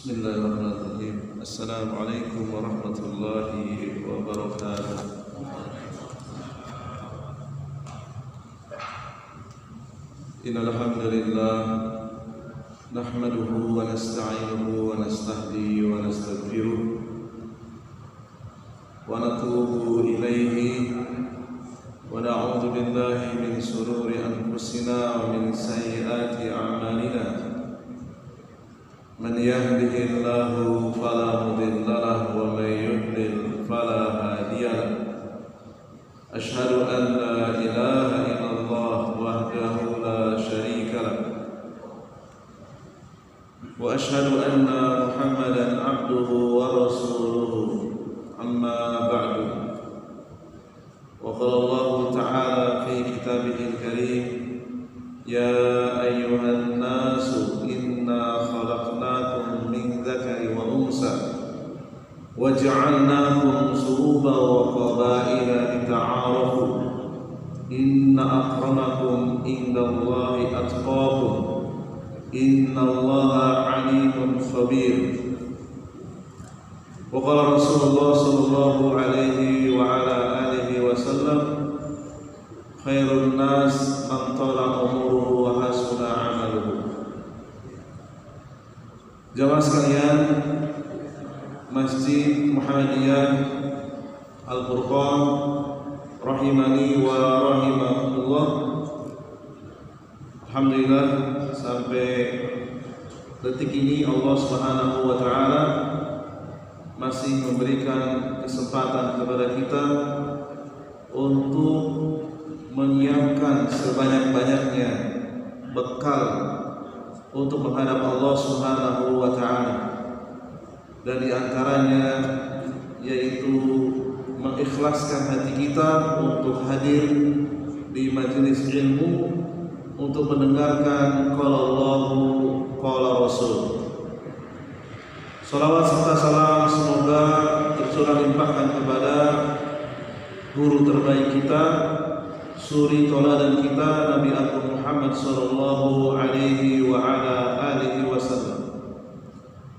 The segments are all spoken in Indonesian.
Bismillahirrahmanirrahim. Assalamualaikum warahmatullahi wabarakatuh. Innal hamdalillah nahmaduhu wa nasta'inuhu wa nastahdihi wa nastaghfiruh wa natubu ilayhi wa na'udzu billahi min shururi anfusina wa min sayyiati a'malina. Man yahdihillahu fala mudilla lahu wa man yudlil fala hadiya lahu. Asyhadu an la ilaha illallah wahdahu la syarika lahu wa asyhadu anna Muhammadan abduhu wa rasuluhu. Amma ba'du. Wa qala Allah ta'ala fi kitabihil karim, ya ayyuhan nasu inna khalaqnakum min dzakari wa unsa wa ja'alnakum shu'uban wa qabaila lita'arafu inna akramakum indallahi atqakum innallaha 'alimun khabir. Wa qala Rasulullah sallallahu alaihi wa ala alihi wasallam, khairun nas man tala umuruhu wa hasuna amaluhu. Jamaah sekalian, Masjid Muhammadiyah Al-Furqan rahimani wa rahimakumullah. Alhamdulillah, sampai detik ini Allah Subhanahu wa taala masih memberikan kesempatan kepada kita untuk menyiapkan sebanyak-banyaknya bekal untuk menghadap Allah Subhanahu wa taala, dan di antaranya yaitu mengikhlaskan hati kita untuk hadir di majelis ilmu untuk mendengarkan qala Allahu qala Rasul. Salawat serta salam semoga tercurah limpahkan kepada guru terbaik kita, suri tauladan kita, Nabi Agung Muhammad sallallahu alaihi wa ala alihi wasallam,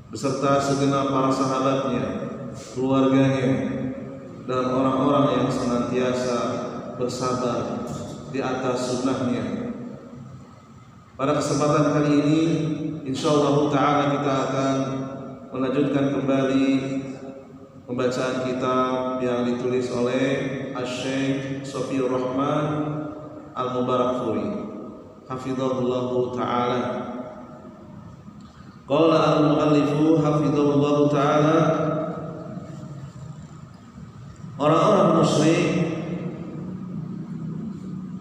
beserta segenap para sahabatnya, keluarganya, dan orang-orang yang senantiasa bersabar di atas sunnahnya. Pada kesempatan kali ini, insyaallah ta'ala kita akan melanjutkan kembali pembacaan kitab yang ditulis oleh Asy-Syaikh Shafiyur Rahman Al-Mubarakfuri hafizahullahu ta'ala. Qala al-muallifu hafizahullahu ta'ala, orang-orang musyrik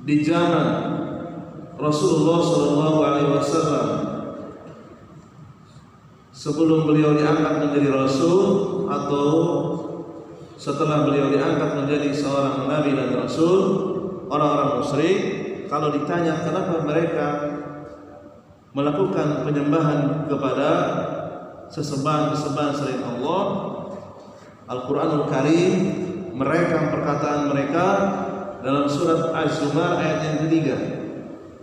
di zaman Rasulullah sallallahu alaihi wasallam sebelum beliau diangkat menjadi rasul atau setelah beliau diangkat menjadi seorang nabi dan rasul, orang-orang musyrik kalau ditanya kenapa mereka melakukan penyembahan kepada sesembahan-sesembahan selain Allah, Al-Qur'anul Karim merekam perkataan mereka dalam surat Az-Zumar ayat yang ketiga,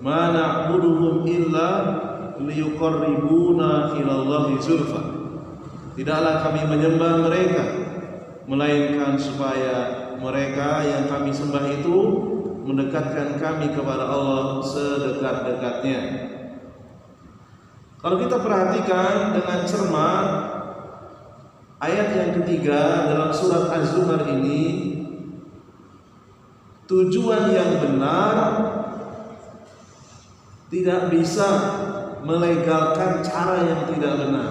ma na'buduhum illa liyuqarribuna ilallahi zulfa. Tidaklah kami menyembah mereka melainkan supaya mereka yang kami sembah itu mendekatkan kami kepada Allah sedekat-dekatnya. Kalau kita perhatikan dengan cermat ayat yang ketiga dalam surat Az-Zumar ini, tujuan yang benar tidak bisa melegalkan cara yang tidak benar.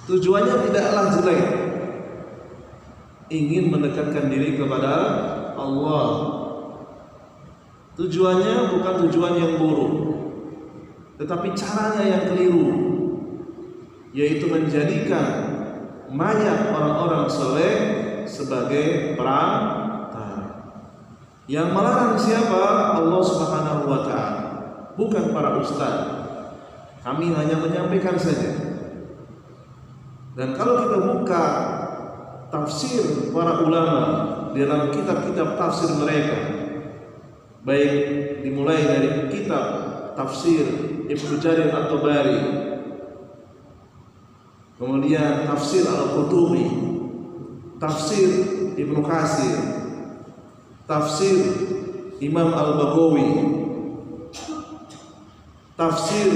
Tujuannya tidaklah jelek, ingin mendekatkan diri kepada Allah. Tujuannya bukan tujuan yang buruk, tetapi caranya yang keliru, yaitu menjadikan mayat orang-orang soleh sebagai perantara. Yang melarang siapa? Allah Subhanahu wa ta'ala, bukan para ustaz. Kami hanya menyampaikan saja. Dan kalau kita buka tafsir para ulama dalam kitab-kitab tafsir mereka, baik dimulai dari kitab tafsir Ibnu Jarir At-Tabari kemudian tafsir Al-Qurtubi, tafsir Ibnu Katsir, tafsir Imam Al-Baghawi, tafsir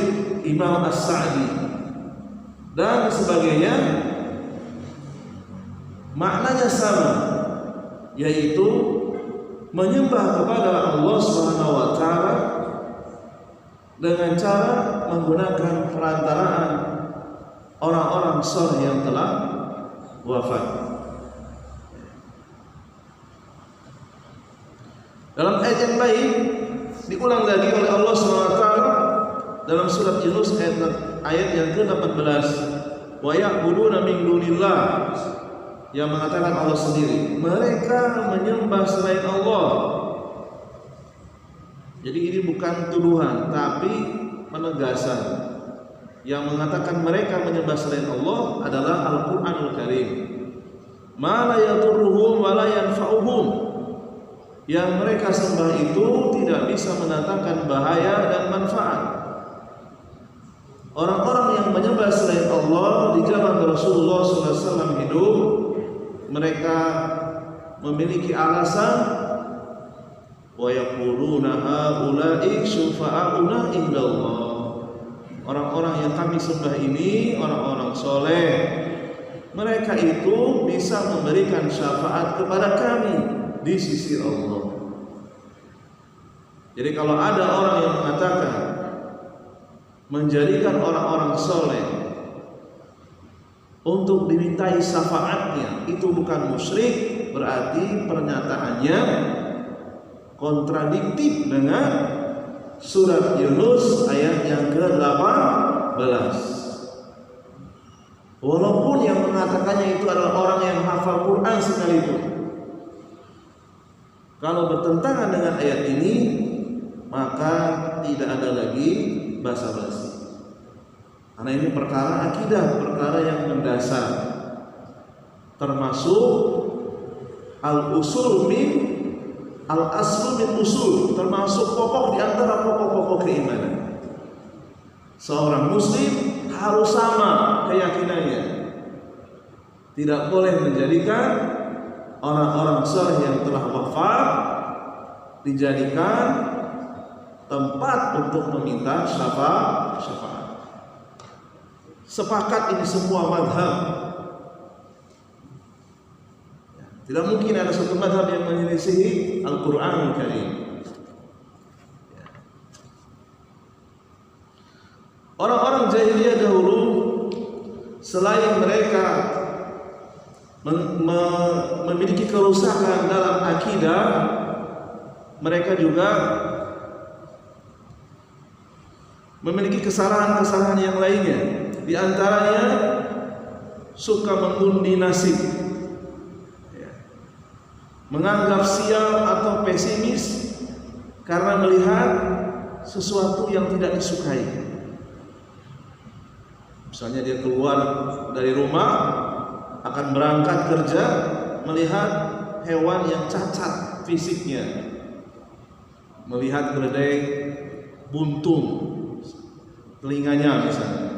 Imam As-Sa'di dan sebagainya, maknanya sama, yaitu menyembah kepada Allah Subhanahu wa taala dengan cara menggunakan perantaraan orang-orang saleh yang telah wafat. Dalam ayat yang lain diulang lagi oleh Allah SWT dalam surat Yunus ayat yang ke-18, wa ya'buduna min dunillah, yang mengatakan Allah sendiri, mereka menyembah selain Allah. Jadi ini bukan tuduhan tapi penegasan. Yang mengatakan mereka menyembah selain Allah adalah Al-Qur'anul Karim. Ma la yadurruhum wa la yanfa'uhum. Yang mereka sembah itu tidak bisa mendatangkan bahaya dan manfaat. Orang-orang yang menyembah selain Allah di zaman Rasulullah SAW hidup, mereka memiliki alasan, wa yaquluna haula'i syufa'auna indallah. Orang-orang yang kami sembah ini orang-orang soleh, mereka itu bisa memberikan syafaat kepada kami di sisi Allah. Jadi kalau ada orang yang mengatakan menjadikan orang-orang soleh untuk dimintai syafaatnya itu bukan musyrik, berarti pernyataannya kontradiktif dengan surat Yunus ayat yang ke-18. Walaupun yang mengatakannya itu adalah orang yang hafal Quran sekalipun, kalau bertentangan dengan ayat ini, maka tidak ada lagi basa-basi. Karena ini perkara akidah, perkara yang mendasar, termasuk al-usul min al-aslu min usul, termasuk pokok di antara pokok-pokok keimanan. Seorang muslim harus sama keyakinannya. Tidak boleh menjadikan orang-orang saleh yang telah wafat dijadikan tempat untuk meminta syafaat. Sepakat ini semua mazhab. Tidak mungkin ada satu mazhab yang menyelisihi Al-Qur'anul Karim. Orang-orang jahiliyah dahulu, selain mereka memiliki kerusakan dalam akidah, mereka juga memiliki kesalahan-kesalahan yang lainnya. Di antaranya suka mengundi nasib, menganggap sial atau pesimis karena melihat sesuatu yang tidak disukai. Misalnya dia keluar dari rumah akan berangkat kerja, melihat hewan yang cacat fisiknya, melihat keledai buntung telinganya misalnya,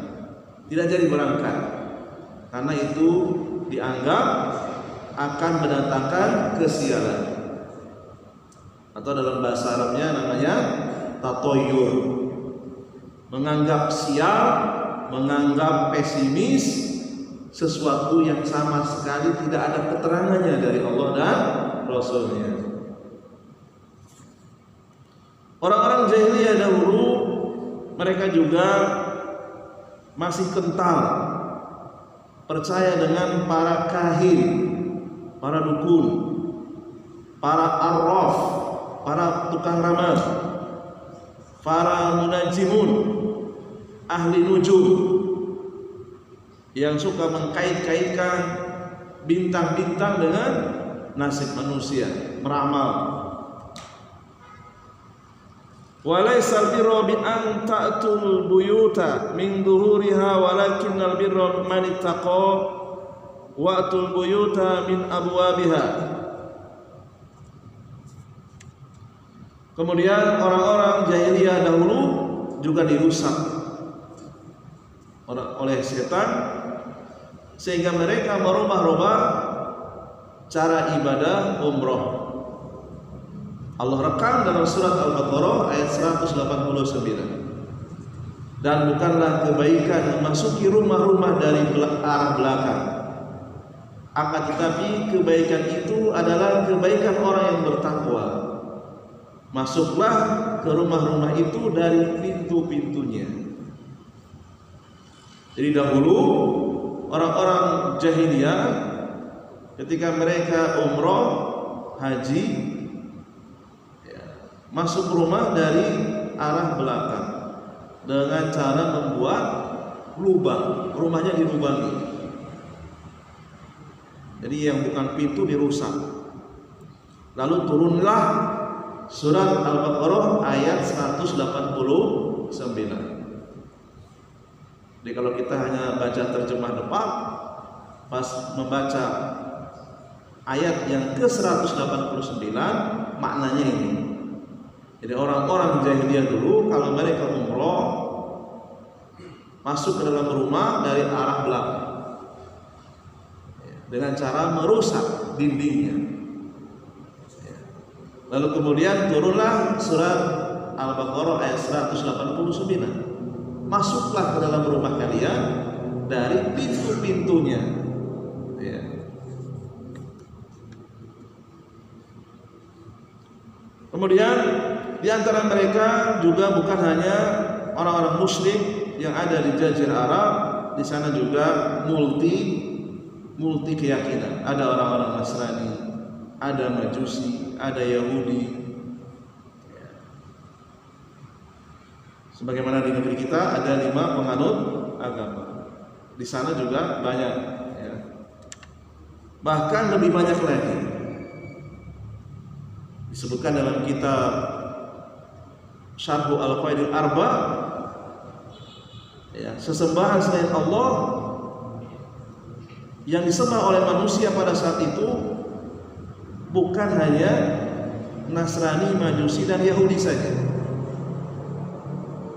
tidak jadi berangkat karena itu dianggap akan mendatangkan kesialan, atau dalam bahasa Arabnya namanya tatoyur, menganggap sial, menganggap pesimis sesuatu yang sama sekali tidak ada keterangannya dari Allah dan Rasulnya. Orang-orang jahiliyah dahulu mereka juga masih kental percaya dengan para kahin, para dukun, para arraf, para tukang ramal, para munajimun, ahli nujum, yang suka mengkait-kaitkan bintang-bintang dengan nasib manusia, meramal. Walaysal birra bi an ta'tul buyuta min dhuhuriha walakinnal birra man ittaqa wa'tul buyuta min abwabiha. Kemudian orang-orang jahiliyah dahulu juga dirusak oleh setan sehingga mereka merubah-rubah cara ibadah umroh. Allah rekam dalam surat Al-Baqarah ayat 189. Dan bukanlah kebaikan memasuki rumah-rumah dari arah belakang, akan tetapi kebaikan itu adalah kebaikan orang yang bertakwa. Masuklah ke rumah-rumah itu dari pintu-pintunya. Jadi dahulu orang-orang jahiliyah ketika mereka umroh, haji, masuk rumah dari arah belakang dengan cara membuat lubang, rumahnya dilubangi. Jadi yang bukan pintu dirusak. Lalu turunlah surat Al-Baqarah ayat 189. Jadi kalau kita hanya baca terjemah depan, pas membaca ayat yang ke-189, maknanya ini. Jadi orang-orang jahiliyah dulu kalau mereka umroh masuk ke dalam rumah dari arah belakang dengan cara merusak dindingnya. Lalu kemudian turunlah surat Al-Baqarah ayat 189. Masuklah ke dalam rumah kalian dari pintu-pintunya. Kemudian di antara mereka juga bukan hanya orang-orang musyrik yang ada di Jazirah Arab, di sana juga multi keyakinan. Ada orang-orang Nasrani, ada Majusi, ada Yahudi. Sebagaimana di negeri kita ada 5 penganut agama. Di sana juga banyak, ya. Bahkan lebih banyak lagi. Disebutkan dalam kitab Syarhu Al-Qaidil Arba, ya, sesembahan selain Allah yang disembah oleh manusia pada saat itu bukan hanya Nasrani, Majusi, dan Yahudi saja.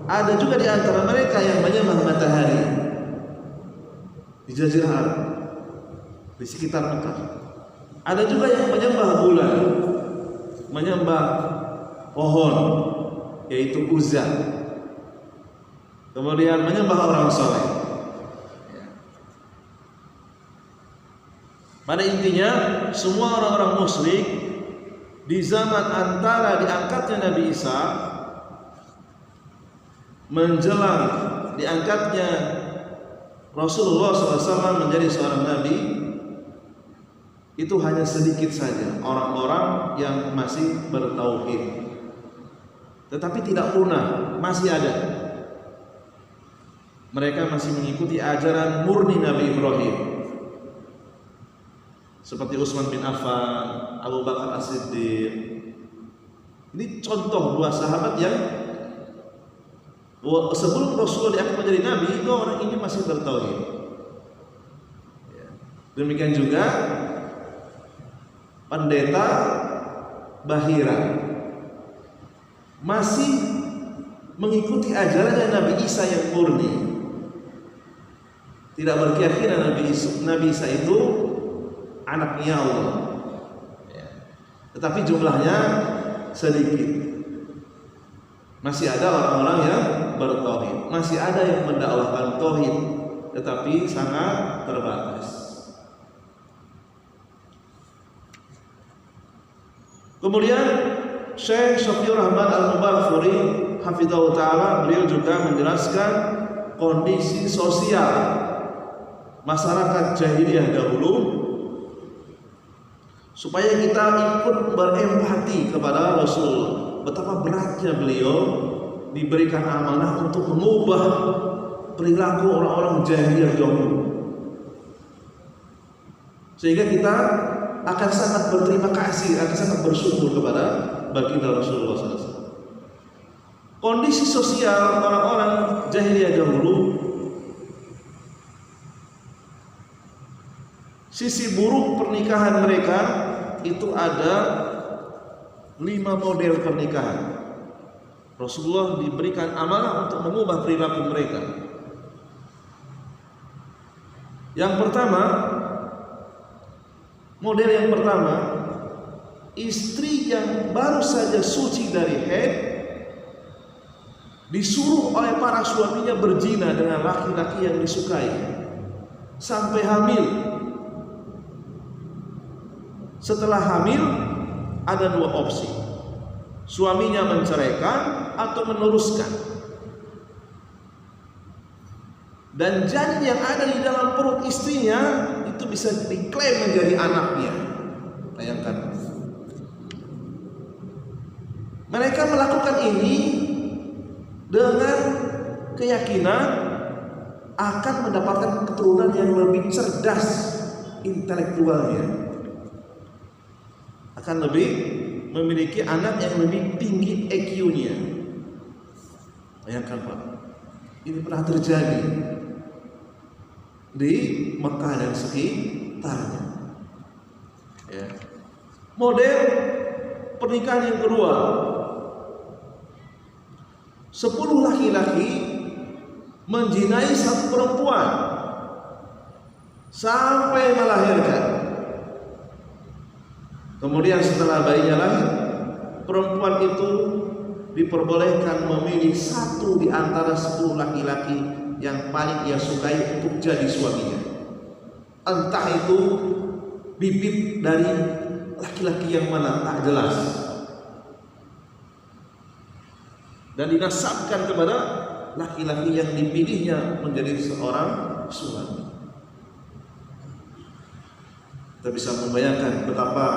Ada juga di antara mereka yang menyembah matahari di Jazirah Arab, di sekitar Mekah. Ada juga yang menyembah bulan, menyembah pohon, yaitu Uzza. Kemudian menyembah orang soleh. Pada intinya semua orang-orang musyrik di zaman antara diangkatnya Nabi Isa menjelang diangkatnya Rasulullah SAW menjadi seorang nabi, itu hanya sedikit saja orang-orang yang masih bertauhid. Tetapi tidak punah, masih ada. Mereka masih mengikuti ajaran murni Nabi Ibrahim, seperti Utsman bin Affan, Abu Bakar As-Siddiq. Ini contoh 2 sahabat yang sebelum Rasulullah diangkat menjadi nabi, itu orang ini masih bertauhid. Demikian juga pendeta Bahira masih mengikuti ajarannya Nabi Isa yang murni. Tidak berkeyakinan Nabi Isa itu anaknya Allah. Tetapi jumlahnya sedikit. Masih ada orang-orang yang bertauhid, masih ada yang mendakwahkan tauhid, tetapi sangat terbatas. Kemudian Syekh Syafiur Rahman Al-Mubarakfuri hafizahullah taala, beliau juga menjelaskan kondisi sosial masyarakat jahiliyah dahulu supaya kita ikut berempati kepada Rasulullah. Betapa beratnya beliau diberikan amanah untuk mengubah perilaku orang-orang jahiliyah dahulu, sehingga kita akan sangat berterima kasih, akan sangat bersyukur kepada baginda Rasulullah SAW. Kondisi sosial orang-orang jahiliyah dahulu, sisi buruk pernikahan mereka itu ada 5 model pernikahan. Rasulullah diberikan amanah untuk mengubah perilaku mereka. Yang pertama, model yang pertama, istri yang baru saja suci dari haid disuruh oleh para suaminya berzina dengan laki-laki yang disukai sampai hamil. Setelah hamil ada dua opsi, suaminya menceraikan atau meneruskan, dan janin yang ada di dalam perut istrinya itu bisa diklaim menjadi anaknya. Bayangkan, mereka melakukan ini dengan keyakinan akan mendapatkan keturunan yang lebih cerdas intelektualnya, akan lebih memiliki anak yang lebih tinggi EQ-nya. Bayangkan Pak, ini pernah terjadi di Mekah dan sekitarnya. Ya. Model pernikahan yang kedua, 10 laki-laki menzinai satu perempuan sampai melahirkan. Kemudian setelah bayinya lahir, perempuan itu diperbolehkan memilih satu di antara 10 laki-laki yang paling ia sukai untuk jadi suaminya. Entah itu bibit dari laki-laki yang mana tak jelas, dan dinasabkan kepada laki-laki yang dipilihnya menjadi seorang suami. Kita bisa membayangkan betapa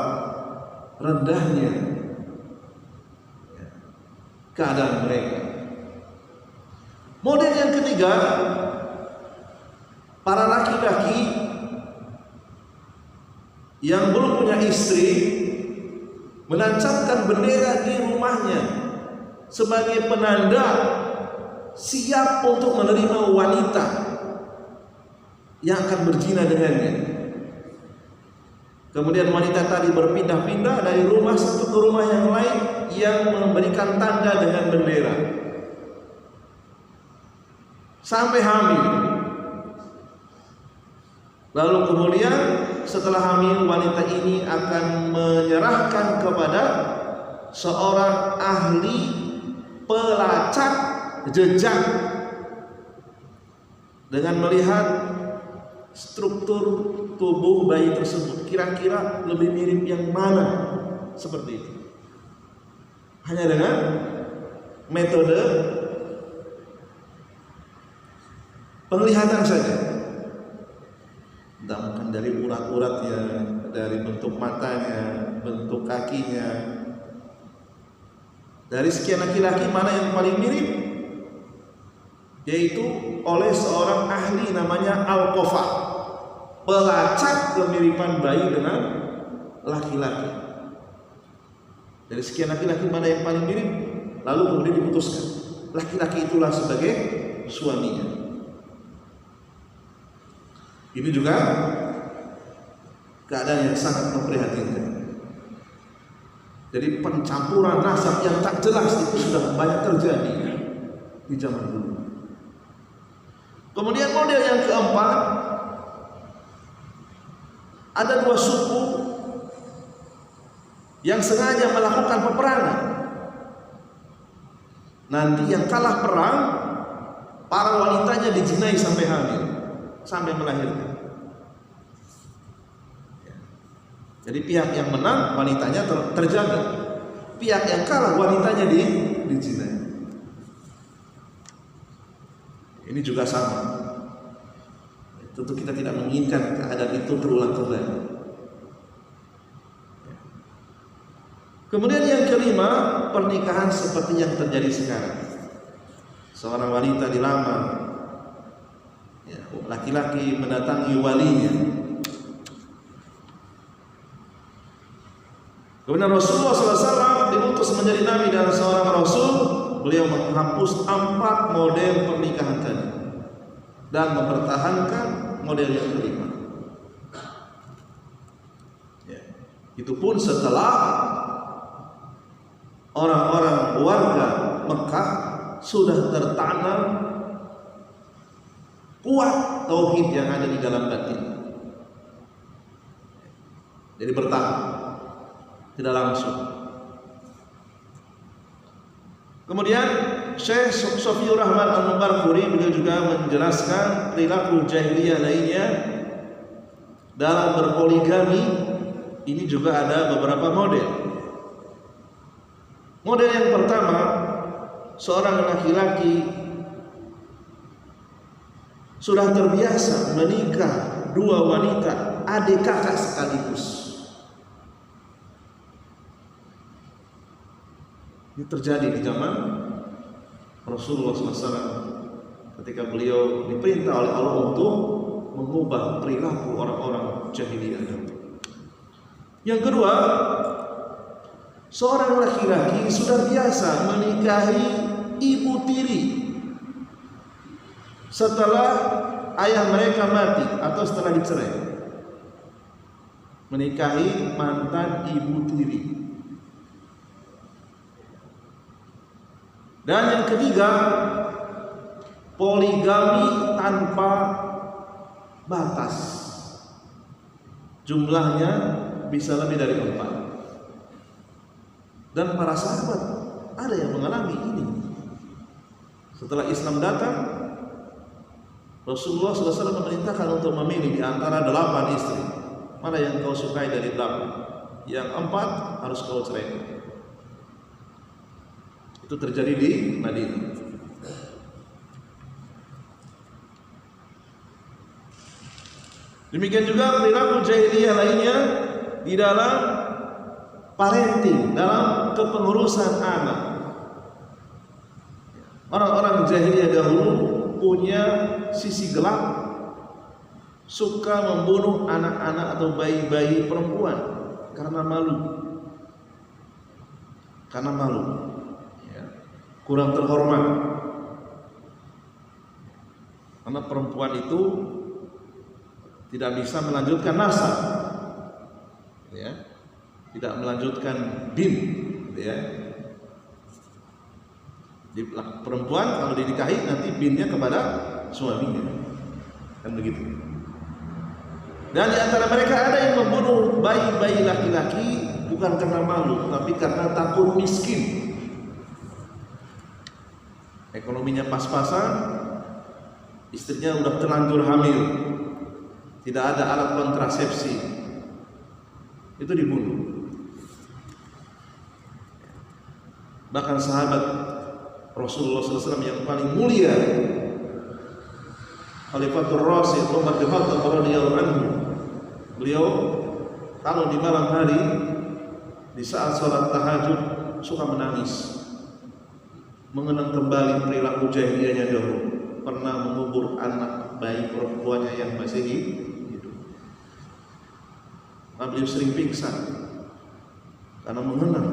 rendahnya keadaan mereka. Model yang ketiga, para laki-laki yang belum punya istri menancapkan bendera di rumahnya sebagai penanda siap untuk menerima wanita yang akan berzina dengannya. Kemudian wanita tadi berpindah-pindah dari rumah satu ke rumah yang lain yang memberikan tanda dengan bendera sampai hamil. Lalu kemudian setelah hamil, wanita ini akan menyerahkan kepada seorang ahli pelacak jejak dengan melihat struktur tubuh bayi tersebut, kira-kira lebih mirip yang mana, seperti itu. Hanya dengan metode penglihatan saja, mungkin dari urat-uratnya, dari bentuk matanya, bentuk kakinya, dari sekian laki-laki mana yang paling mirip, yaitu oleh seorang ahli namanya Al-Qafah, pelacak kemiripan bayi dengan laki-laki. Dari sekian laki-laki mana yang paling mirip, lalu kemudian diputuskan laki-laki itulah sebagai suaminya. Ini juga keadaan yang sangat memprihatinkan. Jadi pencampuran nasab yang tak jelas itu sudah banyak terjadi di zaman dulu. Kemudian model yang keempat, ada dua suku yang sengaja melakukan peperangan. Nanti yang kalah perang, para wanitanya dizinai sampai hamil, sampai melahirkan. Jadi pihak yang menang wanitanya terjaga, pihak yang kalah wanitanya dizinai. Ini juga sama. Tentu kita tidak menginginkan keadaan itu terulang kembali. Kemudian yang kelima, pernikahan seperti yang terjadi sekarang. Seorang wanita dilamar, laki-laki mendatangi walinya. Kemudian Rasulullah SAW diutus menjadi nabi dan seorang rasul. Beliau menghapus 4 model pernikahan tadi dan mempertahankan model yang kelima. Itu pun setelah orang-orang warga Mekah sudah tertanam kuat tauhid yang ada di dalam batin. Jadi bertahap, tidak langsung. Kemudian Syekh Sofiur Rahman Al-Mubarakfuri beliau juga menjelaskan perilaku jahiliyah lainnya dalam berpoligami. Ini juga ada beberapa model. Model yang pertama, seorang laki-laki sudah terbiasa menikah dua wanita adik kakak sekaligus. Ini terjadi di zaman Rasulullah SAW ketika beliau diperintah oleh Allah untuk mengubah perilaku orang-orang jahiliyah. Yang kedua, seorang laki-laki sudah biasa menikahi ibu tiri setelah ayah mereka mati atau setelah dicerai. Menikahi mantan ibu tiri. Dan yang ketiga, poligami tanpa batas. Jumlahnya bisa lebih dari 4. Dan para sahabat ada yang mengalami ini. Setelah Islam datang, Rasulullah SAW memerintahkan untuk memilih di antara 8 istri. Mana yang kau sukai dari 8? Yang 4 harus kau ceraikan. Itu terjadi di Madinah. Demikian juga perilaku jahiliyah lainnya di dalam parenting, dalam kepengurusan anak. Orang-orang jahiliyah dahulu punya sisi gelap, suka membunuh anak-anak atau bayi-bayi perempuan karena malu. Karena malu. Kurang terhormat. Karena perempuan itu tidak bisa melanjutkan nasab, ya, tidak melanjutkan bin, ya. Di perempuan kalau dinikahi nanti binnya kepada suaminya, kan begitu. Dan di antara mereka ada yang membunuh bayi-bayi laki-laki bukan karena malu, tapi karena takut miskin. Ekonominya pas-pasan, istrinya udah terlanjur hamil, tidak ada alat kontrasepsi, itu dibunuh. Bahkan sahabat Rasulullah SAW yang paling mulia, Khalifatul Rasyid Umar bin Khattab radhiyallahu anhu, beliau kalau di malam hari di saat sholat tahajud suka menangis, mengenang kembali perilaku jahiliyahnya dahulu. Pernah mengubur anak bayi perempuannya yang masih hidup. Nah, beliau sering pingsan karena mengenang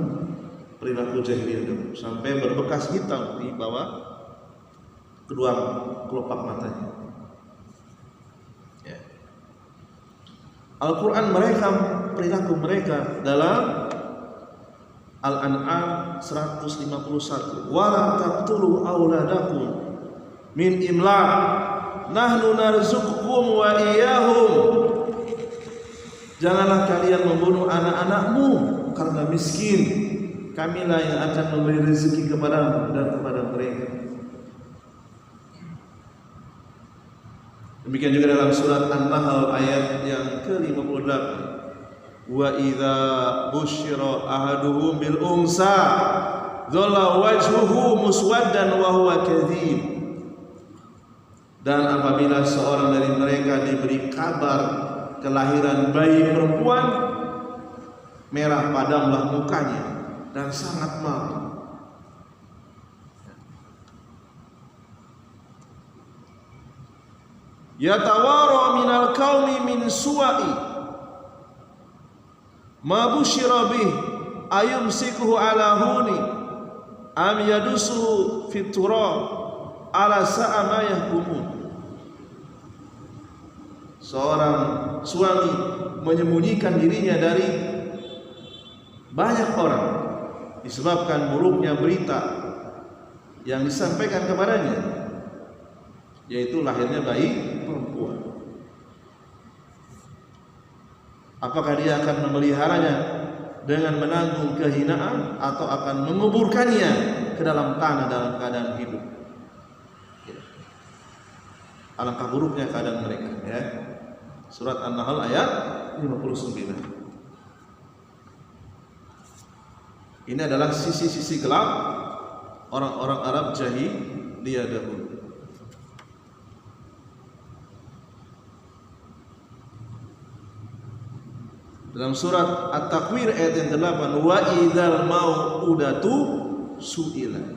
perilaku jahiliyah dahulu, sampai berbekas hitam di bawah kedua kelopak matanya. Ya. Al-Quran mereka, perilaku mereka dalam Al-An'am 151, wala taqtulu auladakum min imlaq nahnu narzuqukum wa iyyahum. Janganlah kalian membunuh anak-anakmu karena miskin, kamilah yang akan memberi rezeki kepadamu dan kepada mereka. Demikian juga dalam surat An-Nahl ayat yang ke-58, wa idza busyira ahaduhum bil unsa dhalla wajhuhu muswaddan wa huwa kadzib. Dan apabila seorang dari mereka diberi kabar kelahiran bayi perempuan, merah padamlah mukanya dan sangat malu. Yatawara minal qaumi min suwa'i ma busyira bih ayumsikuhu ala huni am yadusuhu fit turab ala sa'a ma yahkumun. Seorang suami menyembunyikan dirinya dari banyak orang disebabkan buruknya berita yang disampaikan kepadanya, yaitu lahirnya bayi perempuan. Apakah dia akan memeliharanya dengan menanggung kehinaan atau akan menguburkannya ke dalam tanah dalam keadaan hidup? Alangkah buruknya keadaan mereka, ya. Surat An-Nahl ayat 59. Ini adalah sisi-sisi gelap orang-orang Arab jahiliyah dahulu. Dalam surat At-Takwir ayat yang ke-8, wa idzal mau'udatu su'ilat.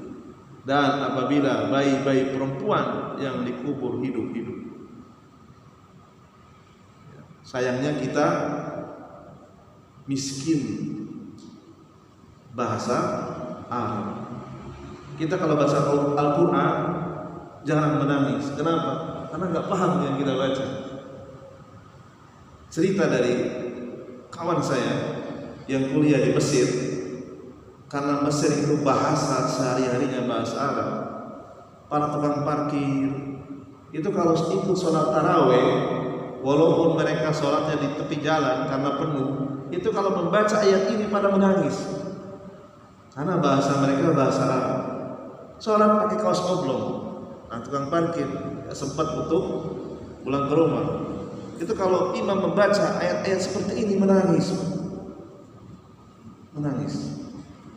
Dan apabila bayi-bayi perempuan yang dikubur hidup-hidup. Sayangnya kita miskin bahasa Arab. Kita kalau baca Al-Quran jarang menangis. Kenapa? Karena nggak paham yang kita baca. Cerita dari kawan saya yang kuliah di Mesir, karena Mesir itu bahasa sehari-harinya bahasa Arab. Para tukang parkir itu kalau ikut sholat taraweh, walaupun mereka sholatnya di tepi jalan karena penuh, itu kalau membaca ayat ini pada menangis karena bahasa mereka bahasa Arab. Sholat pakai kaos oblong. Nah, tukang parkir sempat untuk pulang ke rumah. Itu kalau imam membaca ayat-ayat seperti ini menangis.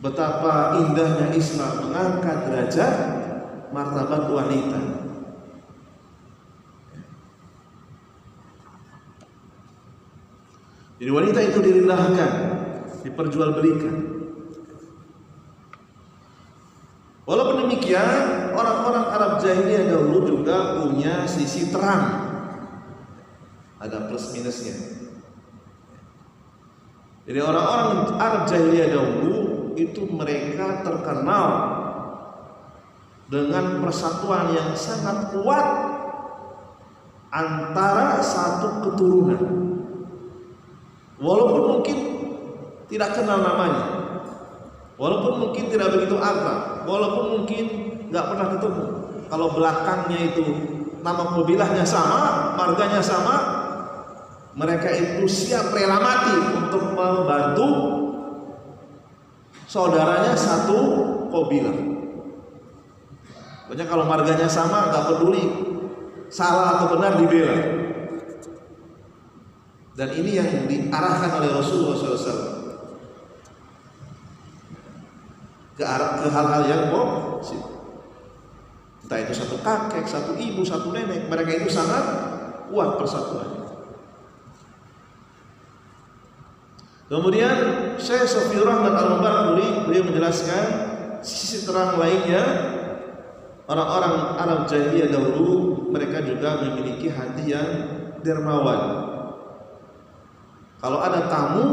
Betapa indahnya Islam mengangkat derajat martabat wanita. Jadi wanita itu direndahkan, diperjualbelikan. Walaupun demikian, orang-orang Arab jahiliyah dahulu juga punya sisi terang. Ada plus minusnya. Jadi orang-orang Arab jahiliyah dahulu itu mereka terkenal dengan persatuan yang sangat kuat antara satu keturunan. Walaupun mungkin tidak kenal namanya, walaupun mungkin tidak begitu akrab, walaupun mungkin nggak pernah ketemu. Kalau belakangnya itu nama kabilahnya sama, marganya sama, mereka itu siap rela mati untuk membantu saudaranya satu kabilah. Pokoknya kalau marganya sama nggak peduli salah atau benar dibela. Dan ini yang diarahkan oleh Rasulullah SAW ke hal-hal yang positif. Entah itu satu kakek, satu ibu, satu nenek, mereka itu sangat kuat persatuannya. Kemudian Syekh Safiur Rahman Al-Mubarakfuri beliau menjelaskan sisi terang lainnya. Orang-orang Arab jahiliyah dahulu mereka juga memiliki hati yang dermawan. Kalau ada tamu,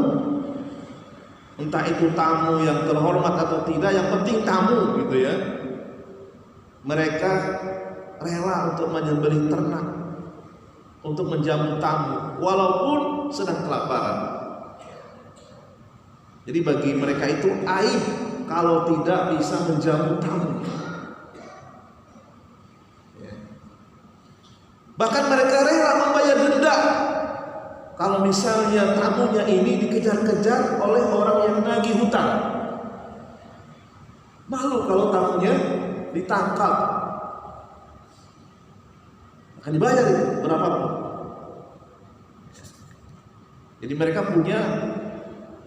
entah itu tamu yang terhormat atau tidak, yang penting tamu gitu ya. Mereka rela untuk menyembelih ternak untuk menjamu tamu walaupun sedang kelaparan. Jadi bagi mereka itu aib kalau tidak bisa menjamu tamu. Bahkan mereka rela membayar denda kalau misalnya tamunya ini dikejar-kejar oleh orang yang nagih hutang. Malu kalau tamunya ditangkap, akan dibayar itu berapapun. Jadi mereka punya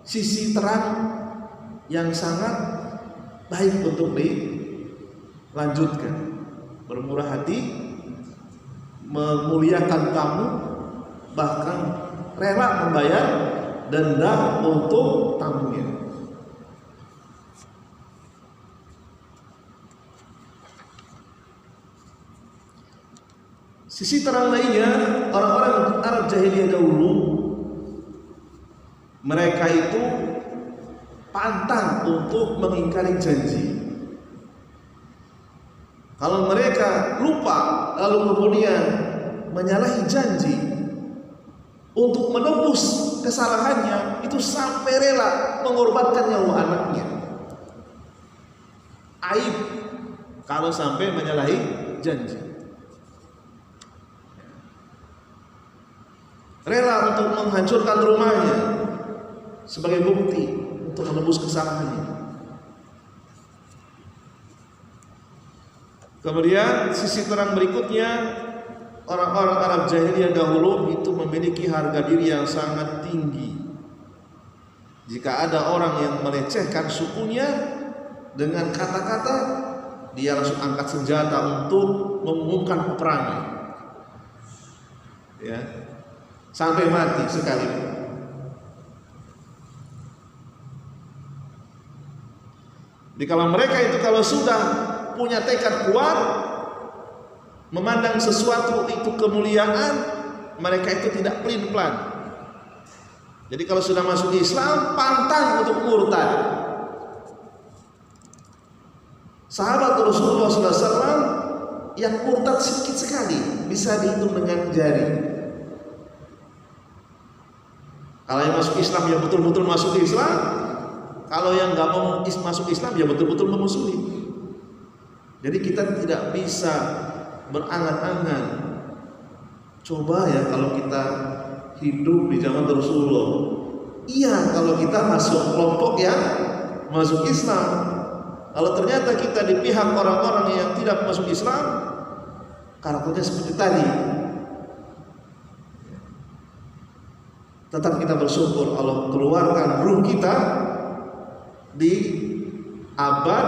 sisi terang yang sangat baik untuk dilanjutkan. Bermurah hati, memuliakan tamu, bahkan rela membayar denda untuk tamunya. Sisi terang lainnya, orang-orang Arab jahiliyah dahulu mereka itu pantang untuk mengingkari janji. Kalau mereka lupa lalu kemudian menyalahi janji untuk menebus kesalahannya, itu sampai rela mengorbankan nyawa anaknya. Aib kalau sampai menyalahi janji. rela untuk menghancurkan rumahnya sebagai bukti untuk menebus kesalahannya. Kemudian sisi terang berikutnya, orang-orang Arab jahiliyah dahulu itu memiliki harga diri yang sangat tinggi. Jika ada orang yang melecehkan sukunya dengan kata-kata, dia langsung angkat senjata untuk mengumumkan peperangan, ya, sampai mati sekalipun. Jadi kalau mereka itu kalau sudah punya tekad kuat, memandang sesuatu itu kemuliaan, mereka itu tidak pelin-pelan. Jadi kalau sudah masuk Islam, pantang untuk murtad. Sahabat Rasulullah SAW yang murtad sedikit sekali, bisa dihitung dengan jari. Kalau yang masuk Islam ya betul-betul masuk Islam. Kalau yang nggak mau masuk Islam ya betul-betul memusuhi. Jadi kita tidak bisa berangan-angan. Coba ya kalau kita hidup di zaman Rasulullah. Iya, kalau kita masuk kelompok yang masuk Islam. Kalau ternyata kita di pihak orang-orang yang tidak masuk Islam, karakternya seperti tadi. Tetap kita bersyukur Allah keluarkan ruh kita di abad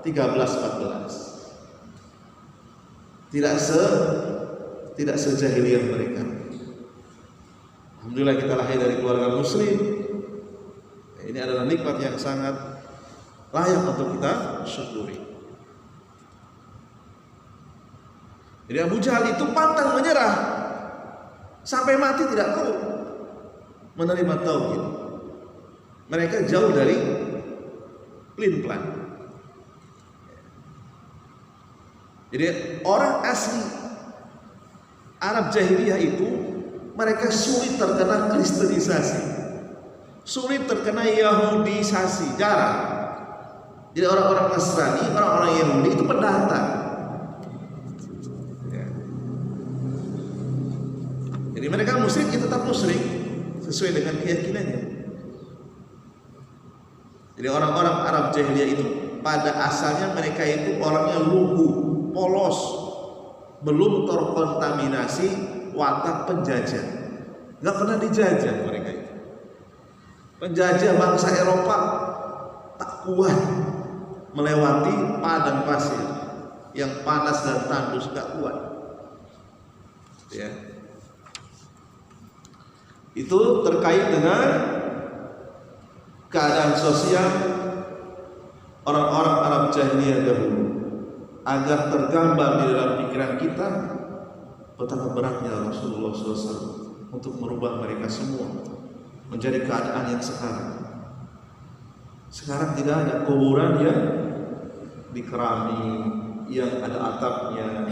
13-14. Tidak sejahiliyah mereka. Alhamdulillah kita lahir dari keluarga muslim. Ini adalah nikmat yang sangat layak untuk kita syukuri. Jadi Abu Jahal itu pantang menyerah sampai mati tidak mau menerima tauhid. Mereka jauh dari pelin-pelan. Jadi orang asli Arab jahiliyah itu mereka sulit terkena kristenisasi, sulit terkena Yahudisasi, jarang. Jadi orang-orang Nasrani, orang-orang Yahudi itu pendatang. Ya. Jadi mereka musyrik, ya tetap musyrik sesuai dengan keyakinannya. Jadi orang-orang Arab jahiliyah itu pada asalnya mereka itu orangnya lugu, polos, belum terkontaminasi watak penjajah. Nggak pernah dijajah mereka itu. Penjajah bangsa Eropa tak kuat melewati padang pasir yang panas dan tandus, nggak kuat. Ya. Itu terkait dengan keadaan sosial orang-orang Arab jahiliyah dahulu, agar tergambar di dalam pikiran kita betapa beratnya Rasulullah SAW untuk merubah mereka semua menjadi keadaan yang sekarang. Sekarang tidak ada kuburan yang dikerami, yang ada atapnya,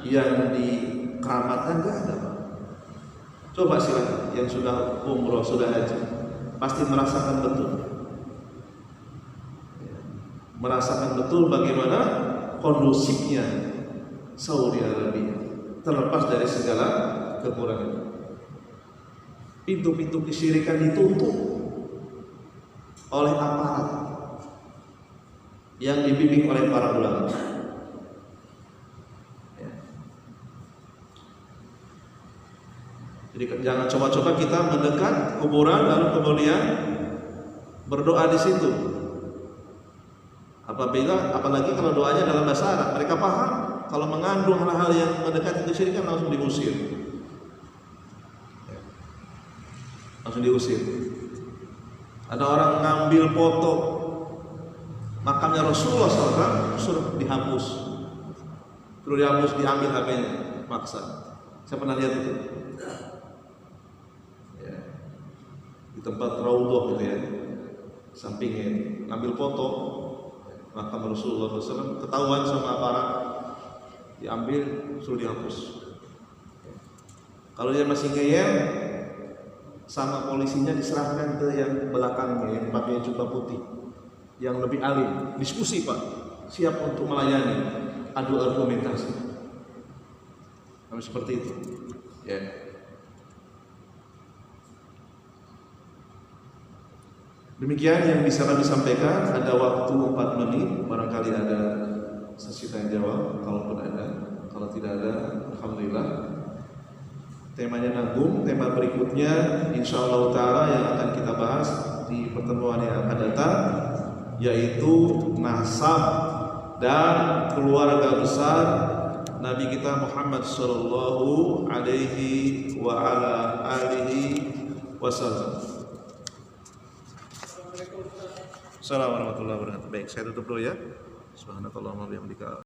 yang dikeramatkan, tidak ada. Coba silakan yang sudah umroh, sudah haji, pasti merasakan betul. Merasakan betul bagaimana kondusifnya Saudi Arabia, terlepas dari segala kekurangan. Pintu-pintu kesyirikan ditutup oleh aparat yang dibimbing oleh para ulama. Ya. Jadi jangan coba-coba kita mendekat kuburan lalu kemudian berdoa di situ. Apalagi kalau doanya dalam bahasa Arab, mereka paham. Kalau mengandung hal-hal yang mendekati kesyirikan langsung diusir. Langsung diusir. Ada orang ngambil foto makamnya Rasulullah SAW, suruh dihapus. Terus dihapus, diambil HP-nya, maksa. Saya pernah lihat itu. Ya. Di tempat Raudhah gitu ya, sampingnya, ngambil foto makam Rasulullah SAW, ketahuan sama aparat, diambil, suruh dihapus. Kalau dia masih ngeyel, sama polisinya diserahkan ke yang belakangnya yang pakai jubah putih, yang lebih alim. Diskusi Pak, siap untuk melayani, adu argumentasi. Seperti itu. Ya. Demikian yang bisa kami sampaikan. Ada waktu 4 menit, barangkali ada sesi tanya jawab, kalaupun ada. Kalau tidak ada, alhamdulillah. Temanya nanggung. Tema berikutnya insyaallah taala yang akan kita bahas di pertemuan yang akan datang, yaitu nasab dan keluarga besar Nabi kita Muhammad sallallahu alaihi wa ala alihi wasallam. Assalamualaikum warahmatullahi wabarakatuh. Baik, saya tutup dulu ya. Subhanakallahumma wa bihamdika.